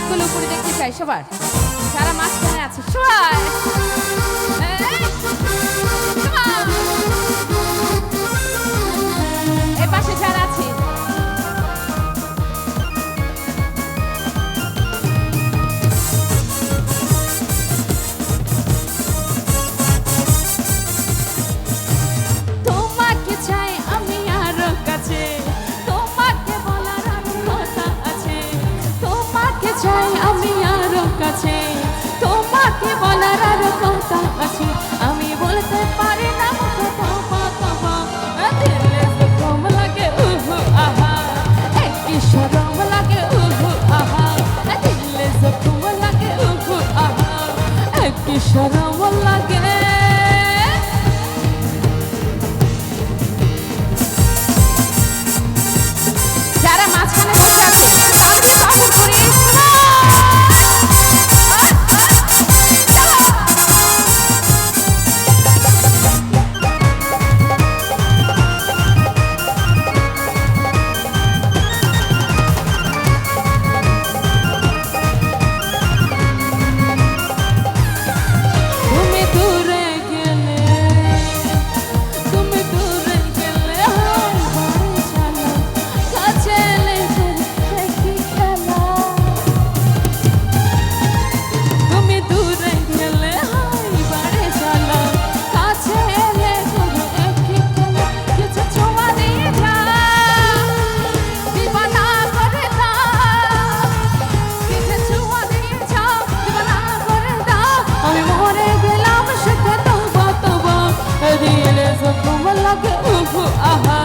হাতগুলো উপরে দেখতে চাই সবার, যারা মাঝখানে আছে সবাই। এই পাশে যারা আছে তোমাকে বলার আরো কথা আছে, আমি বলতে পারি না দিলে জখম লাগে উহু আহা, কি শরম লাগে উহু আহা, দিলে জখম লাগে উহু আহা, কি শরম লাগে। যারা মাঝখানে বসে আছে তাদেরকে কবর করি লাগে উহু আহা।